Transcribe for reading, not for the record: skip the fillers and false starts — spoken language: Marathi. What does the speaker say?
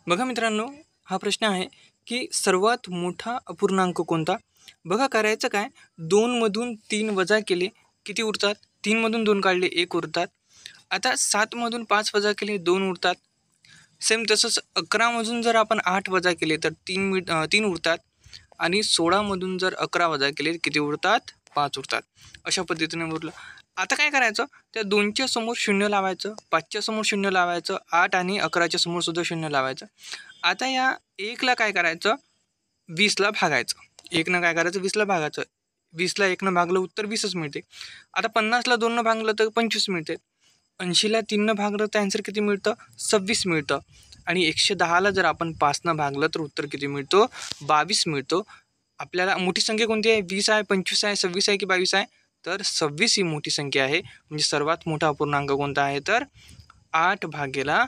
बघा मित्रांनो, हा प्रश्न आहे की सर्वात मोठा अपूर्णांक कोणता? बघा करायचं काय, 2 मधून 3 वजा केले किती उरतात? 3 मधून 2 काढले 1 उरतात. आता 7 मधून 5 वजा केले 2 उरतात. सेम तसंच 11 मधून जर आपण 8 वजा केले तर 3 उरतात. आणि 16 मधून जर 11 वजा केले किती उरतात? 5 उरतात. अशा पद्धतीने उरलं. आता काय करायचं, त्या 2च्या समोर 0 लावायचं, 5च्या समोर 0 लावायचं, 8 आणि 11च्या समोर सुद्धा 0 लावायचं. आता या 1ला काय करायचं, 20ला भागायचं. 1नं काय करायचं, 20ला भागायचं. 20ला 1नं भागलं उत्तर 20च मिळते. आता 50ला 2नं भागलं तर 25 मिळते. 80ला 3नं भागलं तर आन्सर किती मिळतं? 26 मिळतं. आणि 110ला जर आपण 5नं भागलं तर उत्तर किती मिळतो? 22 मिळतो. आपल्याला मोठी संख्या कोणती आहे? 20 आहे, 25 आहे, 26 आहे की 22 आहे? तर 26 ही मोठी संख्या आहे. म्हणजे सर्वात मोठा अपूर्णांक कोणता आहे? तर 8 भागेला